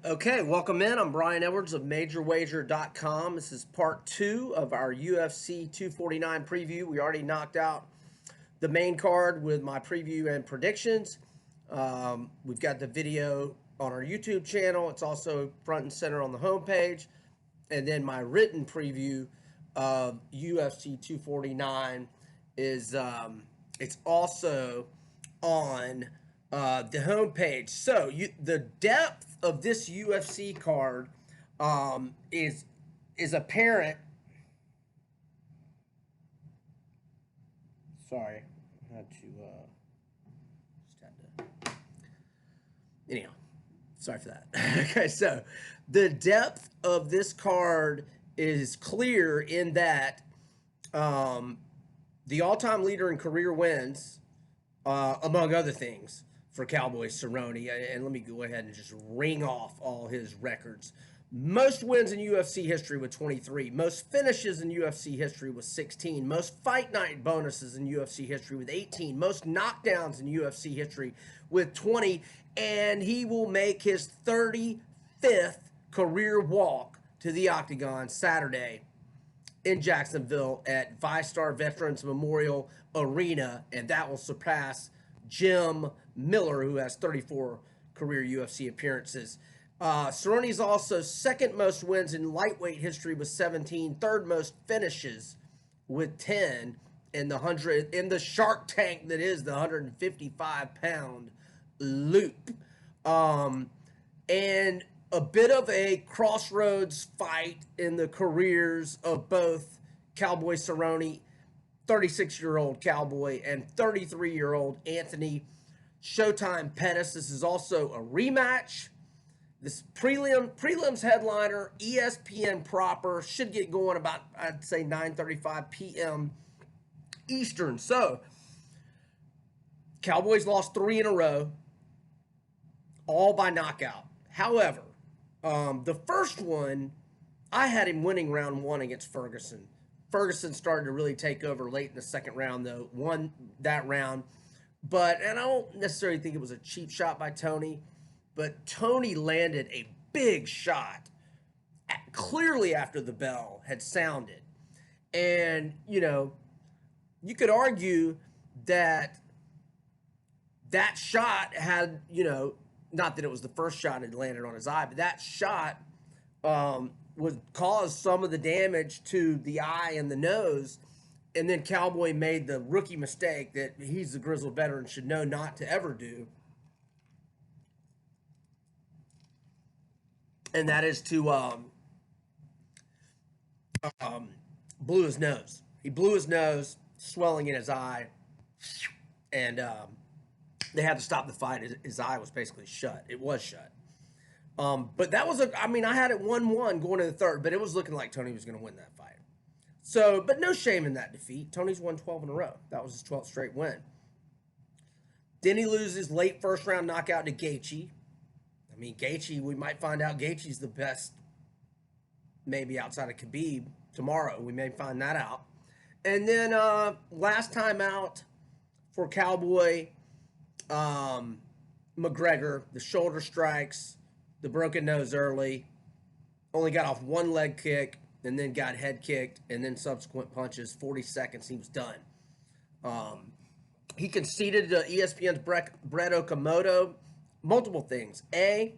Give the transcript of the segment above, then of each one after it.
Okay, welcome in. I'm Brian Edwards of MajorWager.com. This is part 2 of our UFC 249 preview. We already knocked out the main card with my preview and predictions. We've got the video on our YouTube channel. It's also front and center on the homepage. And then my written preview of UFC 249 is it's also on the homepage. So the depth of this UFC card is apparent. Sorry, I had to just had to. Anyhow, sorry for that. Okay, so the depth of this card is clear in that the all-time leader in career wins, among other things, for Cowboy Cerrone. And let me go ahead and just ring off all his records. Most wins in UFC history with 23. Most finishes in UFC history with 16. Most fight night bonuses in UFC history with 18. Most knockdowns in UFC history with 20. And he will make his 35th career walk to the Octagon Saturday in Jacksonville at VyStar Veterans Memorial Arena. And that will surpass Jim Miller, who has 34 career UFC appearances. Cerrone is also second most wins in lightweight history with 17, third most finishes with 10 in the Shark Tank that is the 155-pound loop. And a bit of a crossroads fight in the careers of both Cowboy Cerrone, 36-year-old Cowboy, and 33-year-old Anthony Showtime Pettis. This is also a rematch. This prelims headliner, ESPN proper, should get going about, I'd say, 9:35 p.m. Eastern. So, Cowboys lost 3 in a row, all by knockout. However, the first one, I had him winning round 1 against Ferguson. Ferguson started to really take over late in the second round, though, won that round. And I don't necessarily think it was a cheap shot by Tony, but Tony landed a big shot clearly after the bell had sounded. And, you could argue that that shot had, not that it was the first shot that landed on his eye, but that shot would cause some of the damage to the eye and the nose. And then Cowboy made the rookie mistake that he's the grizzled veteran should know not to ever do. And that is to blew his nose. He blew his nose, swelling in his eye, and they had to stop the fight. His eye was basically shut. It was shut. But that was I had it 1-1 going to the third, but it was looking like Tony was going to win that fight. So, but no shame in that defeat. Tony's won 12 in a row. That was his 12th straight win. Then he loses late first round knockout to Gaethje. I mean, Gaethje, we might find out Gaethje's the best, maybe outside of Khabib tomorrow. We may find that out. And then last time out for Cowboy, McGregor, the shoulder strikes, the broken nose early, only got off one leg kick, and then got head kicked, and then subsequent punches. 40 seconds, he was done. He conceded to ESPN's Brett Okamoto multiple things. A,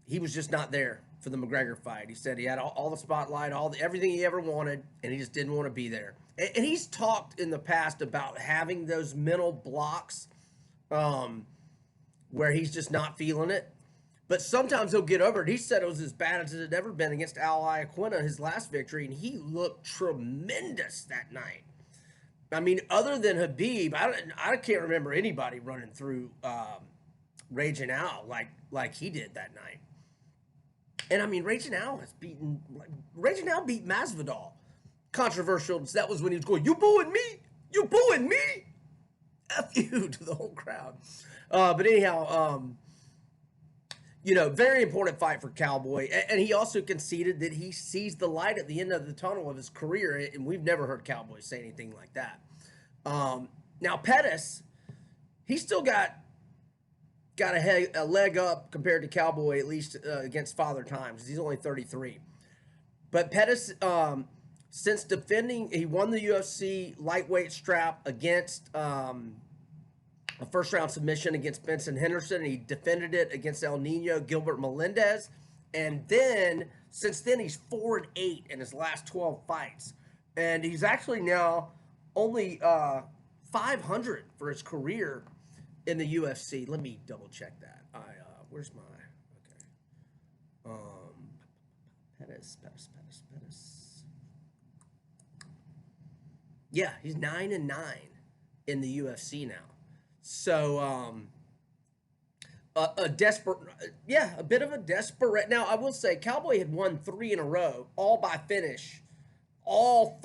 he was just not there for the McGregor fight. He said he had all the spotlight, everything he ever wanted, and he just didn't want to be there. And he's talked in the past about having those mental blocks where he's just not feeling it. But sometimes he'll get over it. He said it was as bad as it had ever been against Al Iaquinta, his last victory, and he looked tremendous that night. I mean, other than Khabib, I can't remember anybody running through Raging Al like he did that night. And I mean, Raging Al beat Masvidal. Controversial. That was when he was going, "You booing me? You booing me? F you," to the whole crowd. But anyhow, very important fight for Cowboy. And he also conceded that he sees the light at the end of the tunnel of his career, and we've never heard Cowboy say anything like that. Now, Pettis, he's still got got a leg up compared to Cowboy, at least against Father Time, he's only 33. But Pettis, since defending, he won the UFC lightweight strap against a first round submission against Benson Henderson. And he defended it against El Nino Gilbert Melendez. And then, since then, he's 4-8 in his last 12 fights. And he's actually now only 500 for his career in the UFC. Let me double check that. Where's my, okay. Pettis. Yeah, he's 9-9 in the UFC now. So, a bit of a desperate. Now, I will say, Cowboy had won 3 in a row, all by finish. All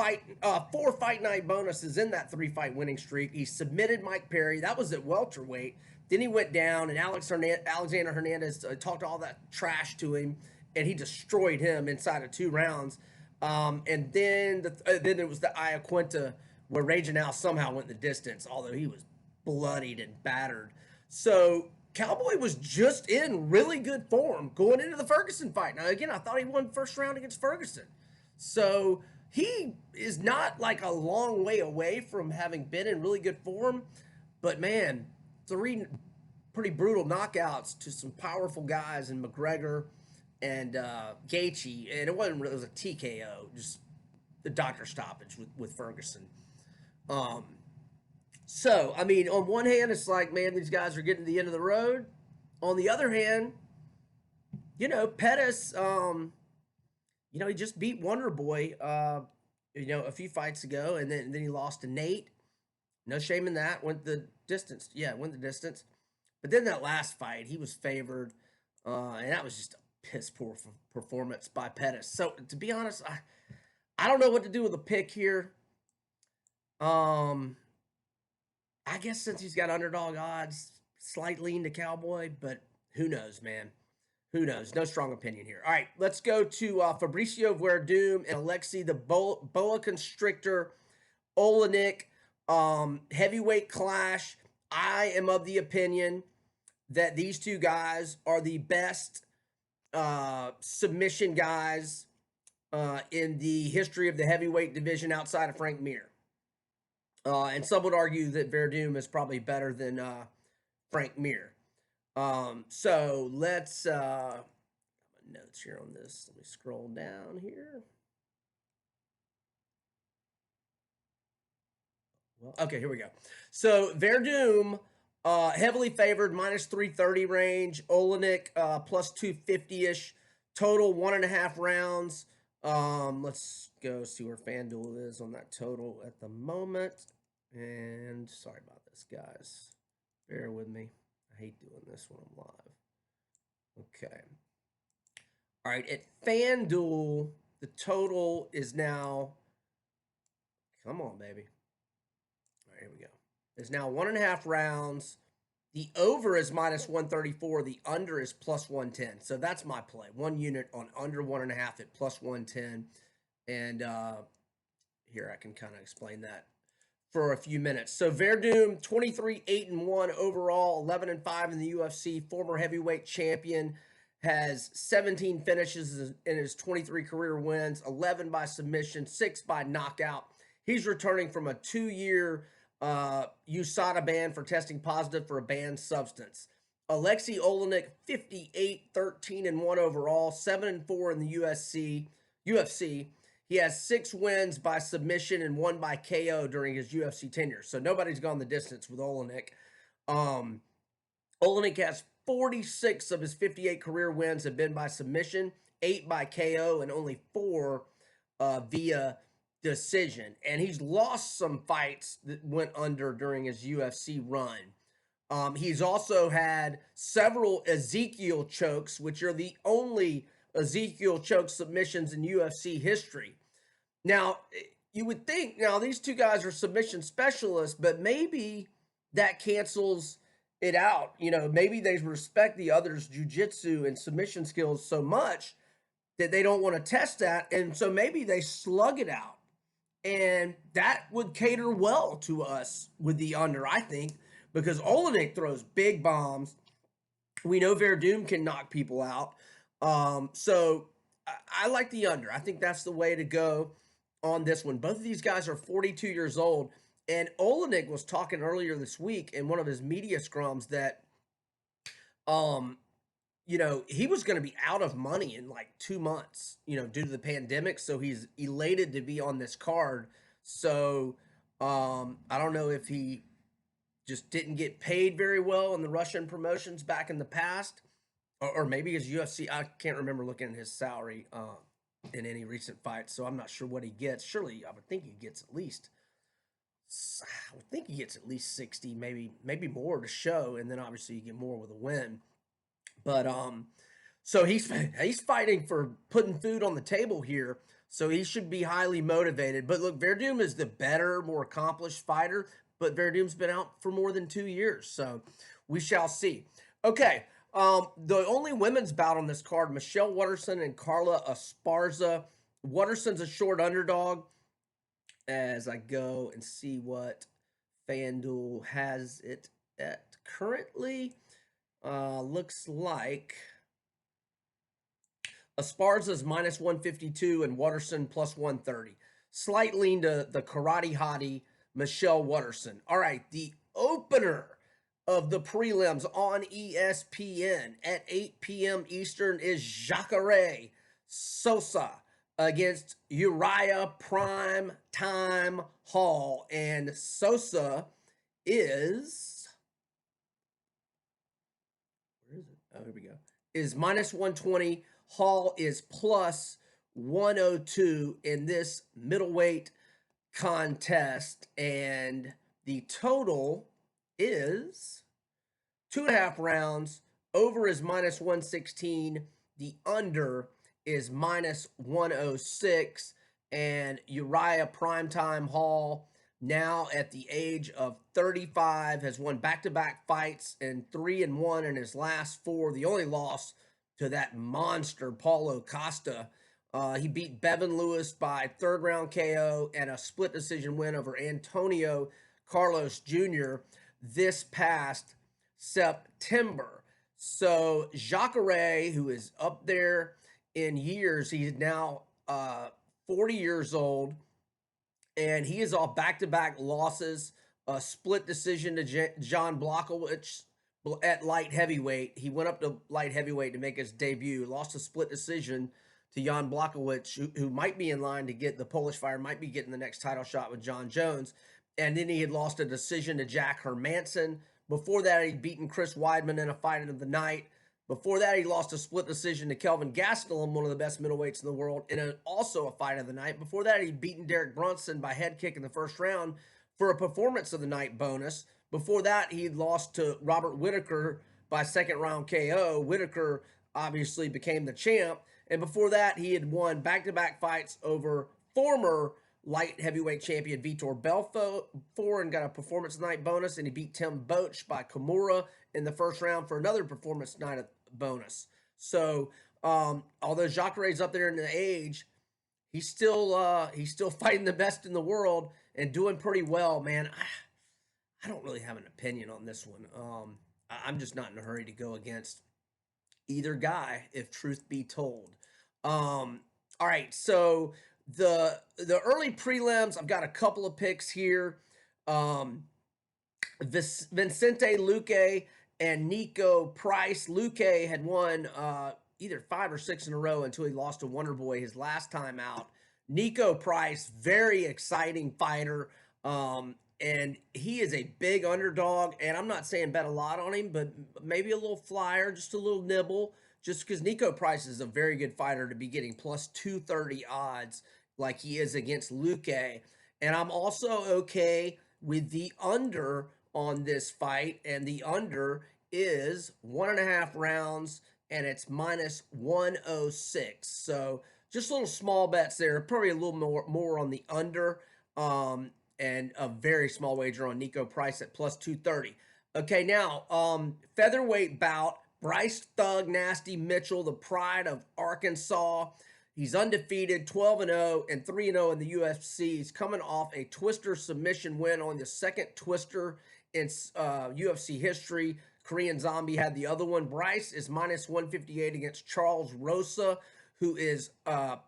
4 fight night bonuses in that 3-fight winning streak. He submitted Mike Perry. That was at welterweight. Then he went down, and Alexander Hernandez talked all that trash to him, and he destroyed him inside of 2 rounds. And then it was the Iaquinta where Raging Al somehow went the distance, although he was bloodied and battered. So Cowboy was just in really good form going into the Ferguson fight. Now, again, I thought he won first round against Ferguson. So he is not like a long way away from having been in really good form. But, man, 3 pretty brutal knockouts to some powerful guys in McGregor and Gaethje. And it was a TKO, just the doctor stoppage with Ferguson. So, I mean, on one hand, it's like, man, these guys are getting to the end of the road. On the other hand, Pettis, he just beat Wonder Boy, a few fights ago, and then he lost to Nate. No shame in that. Went the distance. Yeah, went the distance. But then that last fight, he was favored, and that was just a piss-poor performance by Pettis. So, to be honest, I don't know what to do with the pick here. I guess since he's got underdog odds, slight lean to Cowboy, but who knows, man? Who knows? No strong opinion here. All right, let's go to Fabricio Werdum and Alexei the Boa Constrictor Olenek heavyweight clash. I am of the opinion that these two guys are the best submission guys in the history of the heavyweight division outside of Frank Mir. And some would argue that Werdum is probably better than Frank Mir. So let's notes here on this. Let me scroll down here. Well, okay, here we go. So Werdum, heavily favored, minus 330 range. Olenek, plus 250-ish. Total 1.5 rounds. Let's go see where FanDuel is on that total at the moment. And sorry about this, guys. Bear with me. I hate doing this when I'm live. Okay. All right, at FanDuel, the total is now, come on, baby. All right, here we go. It's now 1.5 rounds. The over is minus 134. The under is plus 110. So that's my play. 1 unit on under 1.5 at plus 110. And here I can kind of explain that for a few minutes. So Werdum, 23-8-1 overall, 11-5 in the UFC. Former heavyweight champion, has 17 finishes in his 23 career wins, 11 by submission, 6 by knockout. He's returning from a 2-year USADA ban for testing positive for a banned substance. Alexei Olenek, 58-13-1 overall, 7-4 in the UFC. He has 6 wins by submission and 1 by KO during his UFC tenure. So nobody's gone the distance with Olenek. Olenek has 46 of his 58 career wins have been by submission, 8 by KO, and only 4 via decision. And he's lost some fights that went under during his UFC run. He's also had several Ezekiel chokes, which are the only Ezekiel choke submissions in UFC history. Now, you would think, now these two guys are submission specialists, but maybe that cancels it out. Maybe they respect the other's jiu-jitsu and submission skills so much that they don't want to test that. And so maybe they slug it out. And that would cater well to us with the under, I think, because Olenek throws big bombs. We know Werdum can knock people out. So I like the under. I think that's the way to go on this one. Both of these guys are 42 years old. And Olenek was talking earlier this week in one of his media scrums that, um, he was going to be out of money in like 2 months, due to the pandemic. So he's elated to be on this card. So I don't know if he just didn't get paid very well in the Russian promotions back in the past, or maybe his UFC. I can't remember looking at his salary in any recent fights, so I'm not sure what he gets. Surely, I would think he gets at least. I would think he gets at least 60, maybe more to show, and then obviously you get more with a win. But so he's fighting for putting food on the table here. So he should be highly motivated. But look, Werdum is the better, more accomplished fighter. But Verdum's been out for more than 2 years. So we shall see. Okay. The only women's bout on this card, Michelle Waterson and Carla Esparza. Waterson's a short underdog. As I go and see what FanDuel has it at currently. Looks like Esparza's minus 152 and Waterson plus 130. Slight lean to the karate hottie, Michelle Waterson. All right, the opener of the prelims on ESPN at 8 p.m. Eastern is Jacare Sosa against Uriah Prime Time Hall. And Sosa is... where is it? Oh, here we go. Is minus 120. Hall is plus 102 in this middleweight contest. And the total is 2.5 rounds. Over is minus 116. The under is minus 106. And Uriah Primetime Hall, now at the age of 35, has won back-to-back fights and 3-1 in his last 4. The only loss to that monster Paulo Costa. He beat Bevan Lewis by 3rd round KO and a split decision win over Antonio Carlos Jr. this past September. So Jacare, who is up there in years, he's now 40 years old, and he is off back-to-back losses, a split decision to John Blachowicz at light heavyweight. He went up to light heavyweight to make his debut, lost a split decision to Jan Blachowicz, who might be in line to get the Polish fighter, might be getting the next title shot with John Jones. And then he had lost a decision to Jack Hermanson. Before that, he'd beaten Chris Weidman in a fight of the night. Before that, he lost a split decision to Kelvin Gastelum, one of the best middleweights in the world, in also a fight of the night. Before that, he'd beaten Derek Brunson by head kick in the 1st round for a performance of the night bonus. Before that, he lost to Robert Whittaker by 2nd round KO. Whittaker obviously became the champ. And before that, he had won back-to-back fights over former light heavyweight champion Vitor Belfort and got a performance night bonus. And he beat Tim Boetsch by Kimura in the 1st round for another performance night bonus. So although Jacare's up there in the age, he's still fighting the best in the world and doing pretty well, man. I don't really have an opinion on this one. I'm just not in a hurry to go against either guy, if truth be told. All right, so the early prelims, I've got a couple of picks here. Vicente Luque and Nico Price. Luque had won either 5 or 6 in a row until he lost to Wonder Boy his last time out. Nico Price, very exciting fighter. And he is a big underdog, and I'm not saying bet a lot on him, but maybe a little flyer, just a little nibble, just because Nico Price is a very good fighter to be getting plus 230 odds like he is against Luque. And I'm also okay with the under on this fight, and the under is 1.5 rounds, and it's minus 106. So just little small bets there, probably a little more on the under. And a very small wager on Nico Price at plus 230. Okay, now, featherweight bout, Bryce Thug Nasty Mitchell, the pride of Arkansas. He's undefeated, 12-0 and 3-0 in the UFC. He's coming off a twister submission win on the 2nd twister in UFC history. Korean Zombie had the other one. Bryce is minus 158 against Charles Rosa, who is 8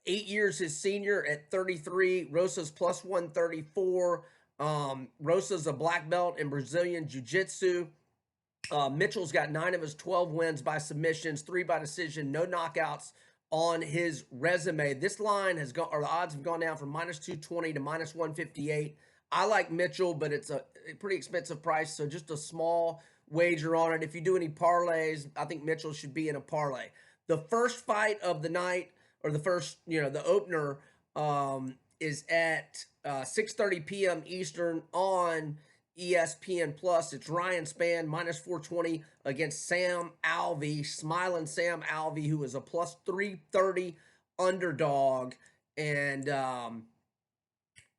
years his senior at 33. Rosa's plus 134. Rosa's a black belt in Brazilian Jiu-Jitsu. Mitchell's got 9 of his 12 wins by submissions, 3 by decision, no knockouts on his resume. This line has gone, or the odds have gone down from minus 220 to minus 158. I like Mitchell, but it's a pretty expensive price, so just a small wager on it. If you do any parlays, I think Mitchell should be in a parlay. The first fight of the night, or the first, the opener, is at 6:30 p.m. Eastern on ESPN Plus. It's Ryan Spann minus 420 against Sam Alvey, smiling Sam Alvey, who is a plus 330 underdog. And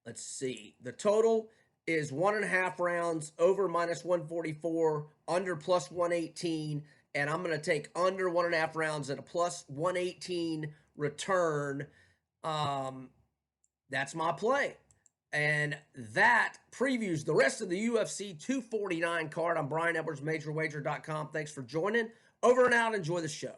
let's see, the total is 1.5 rounds, over minus 144, under plus 118, and I'm going to take under 1.5 rounds at a plus 118 return. That's my play. And that previews the rest of the UFC 249 card. I'm Brian Edwards, MajorWager.com. Thanks for joining. Over and out. Enjoy the show.